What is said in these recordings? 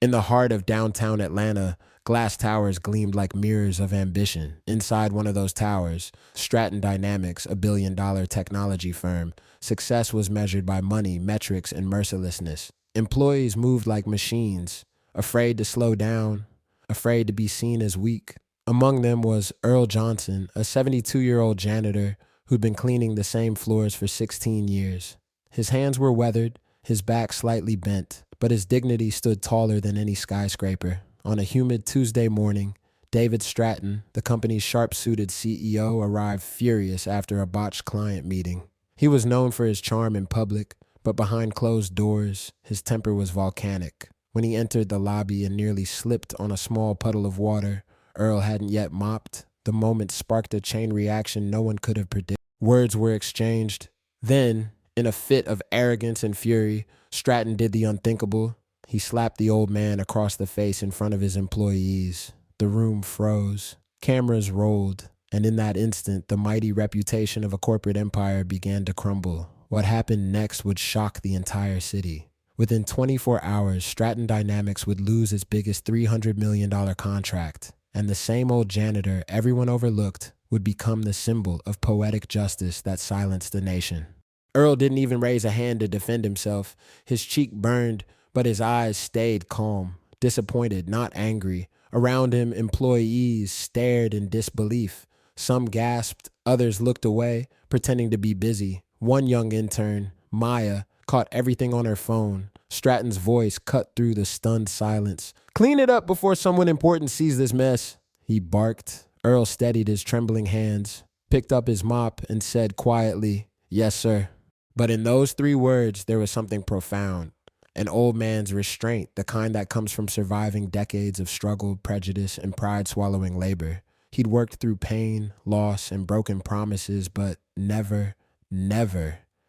In the heart of downtown Atlanta, glass towers gleamed like mirrors of ambition. Inside one of those towers, Stratton Dynamics, a billion-dollar technology firm, success was measured by money, metrics, and mercilessness. Employees moved like machines, afraid to slow down, afraid to be seen as weak. Among them was Earl Johnson, a 72-year-old janitor who'd been cleaning the same floors for 16 years. His hands were weathered, his back slightly bent, but his dignity stood taller than any skyscraper. On a humid Tuesday morning, David Stratton, the company's sharp-suited CEO, arrived furious after a botched client meeting. He was known for his charm in public, but behind closed doors, his temper was volcanic. When he entered the lobby and nearly slipped on a small puddle of water Earl hadn't yet mopped, the moment sparked a chain reaction no one could have predicted. Words were exchanged. Then, in a fit of arrogance and fury, Stratton did the unthinkable. He slapped the old man across the face in front of his employees. The room froze. Cameras rolled. And in that instant, the mighty reputation of a corporate empire began to crumble. What happened next would shock the entire city. Within 24 hours, Stratton Dynamics would lose its biggest $300 million contract. And the same old janitor everyone overlooked would become the symbol of poetic justice that silenced the nation. Earl didn't even raise a hand to defend himself. His cheek burned, but his eyes stayed calm, disappointed, not angry. Around him, employees stared in disbelief. Some gasped, others looked away, pretending to be busy. One young intern, Maya, caught everything on her phone. Stratton's voice cut through the stunned silence. "Clean it up before someone important sees this mess," he barked. Earl steadied his trembling hands, picked up his mop, and said quietly, "Yes, sir." But in those 3 words, there was something profound. An old man's restraint, the kind that comes from surviving decades of struggle, prejudice, and pride-swallowing labor. He'd worked through pain, loss, and broken promises, but never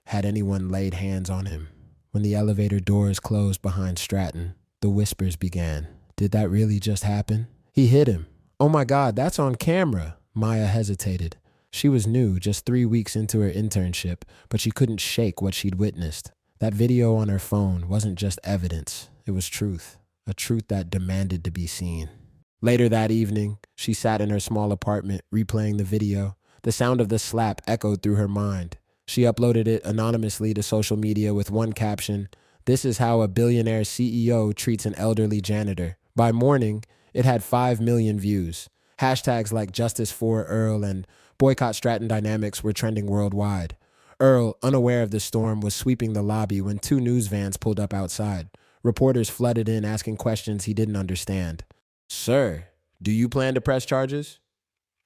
had anyone laid hands on him. When the elevator doors closed behind Stratton, the whispers began. Did that really just happen? He hit him. "Oh my God, that's on camera." Maya hesitated. She was new, just 3 weeks into her internship, but she couldn't shake what she'd witnessed. That video on her phone wasn't just evidence, it was truth, a truth that demanded to be seen. Later that evening, she sat in her small apartment, replaying the video. The sound of the slap echoed through her mind. She uploaded it anonymously to social media with one caption, "This is how a billionaire CEO treats an elderly janitor." By morning, it had 5 million views. Hashtags like Justice for Earl and Boycott Stratton Dynamics were trending worldwide. Earl, unaware of the storm, was sweeping the lobby when 2 news vans pulled up outside. Reporters flooded in asking questions he didn't understand. "Sir, do you plan to press charges?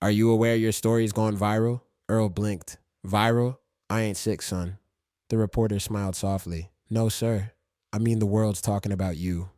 Are you aware your story's gone viral?" Earl blinked. "Viral? I ain't sick, son." The reporter smiled softly. "No, sir. I mean the world's talking about you."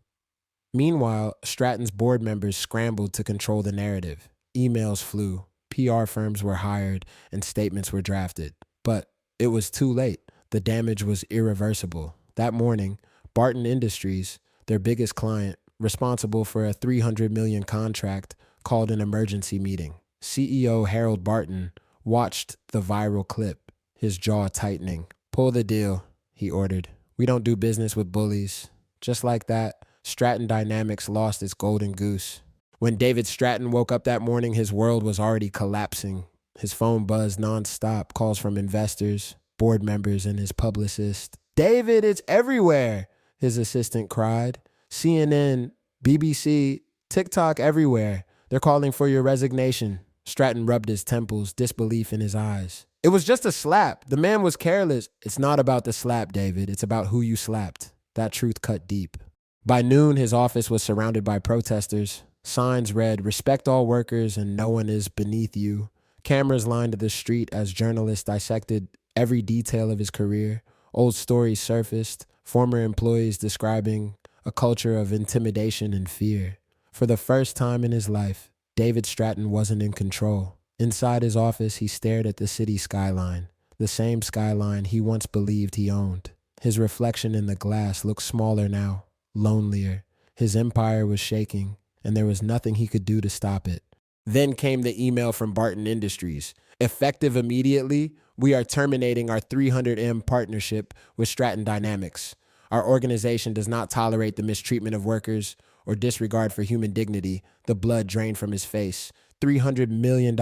Meanwhile, Stratton's board members scrambled to control the narrative. Emails flew, PR firms were hired, and statements were drafted. But it was too late. The damage was irreversible. That morning, Barton Industries, their biggest client, responsible for a $300 million contract, called an emergency meeting. CEO Harold Barton watched the viral clip, his jaw tightening. "Pull the deal," he ordered. "We don't do business with bullies." Just like that, Stratton Dynamics lost its golden goose. When David Stratton woke up that morning, his world was already collapsing. His phone buzzed nonstop, calls from investors, board members, and his publicist. "David, it's everywhere," his assistant cried. "CNN, BBC, TikTok, everywhere. They're calling for your resignation." Stratton rubbed his temples, disbelief in his eyes. "It was just a slap. The man was careless." "It's not about the slap, David. It's about who you slapped." That truth cut deep. By noon, his office was surrounded by protesters. Signs read, "Respect all workers and no one is beneath you." Cameras lined the street as journalists dissected every detail of his career. Old stories surfaced, former employees describing a culture of intimidation and fear. For the first time in his life, David Stratton wasn't in control. Inside his office, he stared at the city skyline, the same skyline he once believed he owned. His reflection in the glass looked smaller now, lonelier. His empire was shaking, and there was nothing he could do to stop it. Then came the email from Barton Industries. "Effective immediately, we are terminating our 300M partnership with Stratton Dynamics. Our organization does not tolerate the mistreatment of workers or disregard for human dignity, the blood drained from his face. $300 million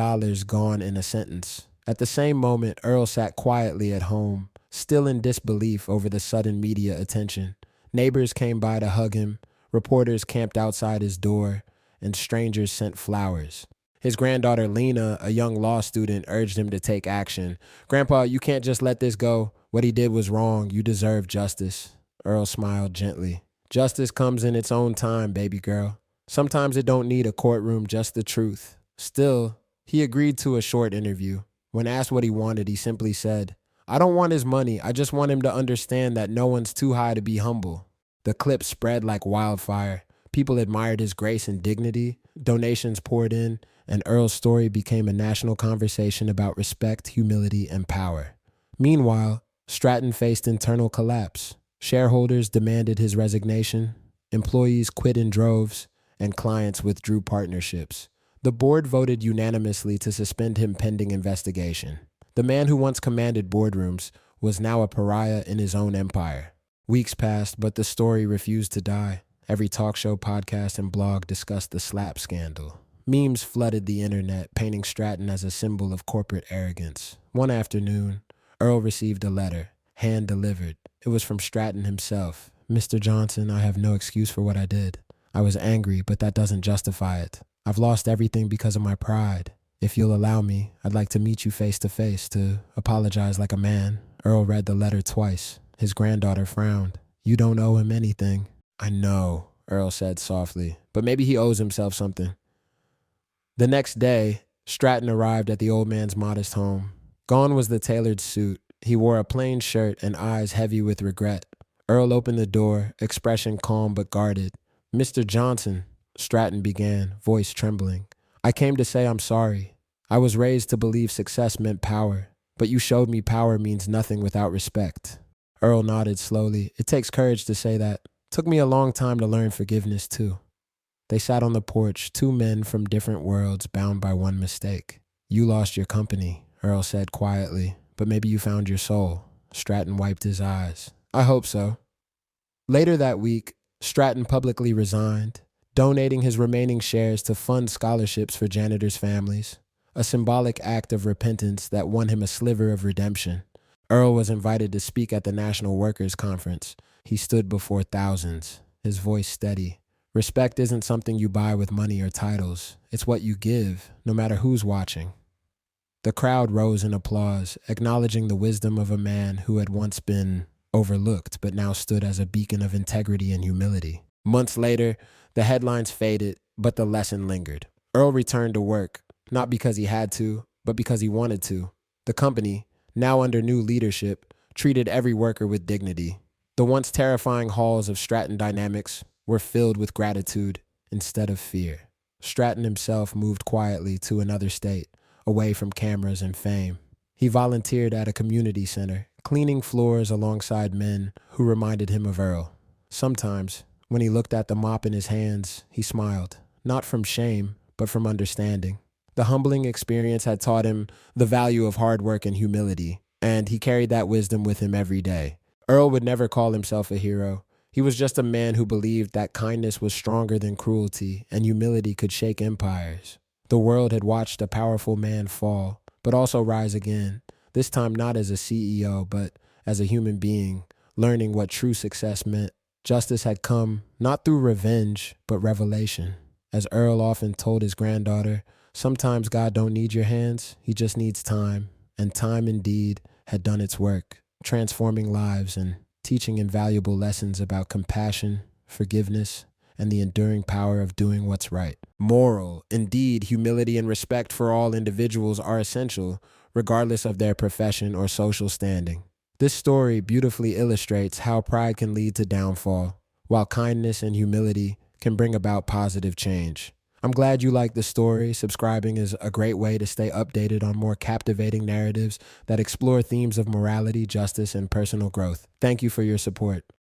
gone in a sentence. At the same moment, Earl sat quietly at home, still in disbelief over the sudden media attention. Neighbors came by to hug him, reporters camped outside his door, and strangers sent flowers. His granddaughter Lena, a young law student, urged him to take action. "Grandpa, you can't just let this go. What he did was wrong. You deserve justice." Earl smiled gently. "Justice comes in its own time, baby girl. Sometimes it don't need a courtroom, just the truth." Still, he agreed to a short interview. When asked what he wanted, he simply said, "I don't want his money. I just want him to understand that no one's too high to be humble." The clip spread like wildfire. People admired his grace and dignity. Donations poured in, and Earl's story became a national conversation about respect, humility, and power. Meanwhile, Stratton faced internal collapse. Shareholders demanded his resignation, employees quit in droves, and clients withdrew partnerships. The board voted unanimously to suspend him pending investigation. The man who once commanded boardrooms was now a pariah in his own empire. Weeks passed, but the story refused to die. Every talk show, podcast, and blog discussed the slap scandal. Memes flooded the internet, painting Stratton as a symbol of corporate arrogance. One afternoon, Earl received a letter, hand-delivered. It was from Stratton himself. "Mr. Johnson, I have no excuse for what I did. I was angry, but that doesn't justify it. I've lost everything because of my pride. If you'll allow me, I'd like to meet you face to face to apologize like a man." Earl read the letter twice. His granddaughter frowned. "You don't owe him anything." "I know," Earl said softly, "but maybe he owes himself something." The next day, Stratton arrived at the old man's modest home. Gone was the tailored suit. He wore a plain shirt and eyes heavy with regret. Earl opened the door, expression calm but guarded. "Mr. Johnson," Stratton began, voice trembling, "I came to say I'm sorry. I was raised to believe success meant power, but you showed me power means nothing without respect." Earl nodded slowly. "It takes courage to say that. Took me a long time to learn forgiveness, too." They sat on the porch, two men from different worlds bound by one mistake. "You lost your company," Earl said quietly, "but maybe you found your soul." Stratton wiped his eyes. "I hope so." Later that week, Stratton publicly resigned, donating his remaining shares to fund scholarships for janitors' families, a symbolic act of repentance that won him a sliver of redemption. Earl was invited to speak at the National Workers' Conference. He stood before thousands, his voice steady. "Respect isn't something you buy with money or titles. It's what you give, no matter who's watching." The crowd rose in applause, acknowledging the wisdom of a man who had once been overlooked, but now stood as a beacon of integrity and humility. Months later, the headlines faded, but the lesson lingered. Earl returned to work, not because he had to, but because he wanted to. The company, now under new leadership, treated every worker with dignity. The once terrifying halls of Stratton Dynamics were filled with gratitude instead of fear. Stratton himself moved quietly to another state, away from cameras and fame. He volunteered at a community center, cleaning floors alongside men who reminded him of Earl. Sometimes, when he looked at the mop in his hands, he smiled, not from shame, but from understanding. The humbling experience had taught him the value of hard work and humility, and he carried that wisdom with him every day. Earl would never call himself a hero. He was just a man who believed that kindness was stronger than cruelty and humility could shake empires. The world had watched a powerful man fall, but also rise again, this time not as a CEO, but as a human being, learning what true success meant. Justice had come not through revenge, but revelation. As Earl often told his granddaughter, sometimes God don't need your hands, he just needs time. And time indeed had done its work, transforming lives and teaching invaluable lessons about compassion, forgiveness, and the enduring power of doing what's right. Moral, indeed, humility and respect for all individuals are essential, regardless of their profession or social standing. This story beautifully illustrates how pride can lead to downfall, while kindness and humility can bring about positive change. I'm glad you liked the story. Subscribing is a great way to stay updated on more captivating narratives that explore themes of morality, justice, and personal growth. Thank you for your support.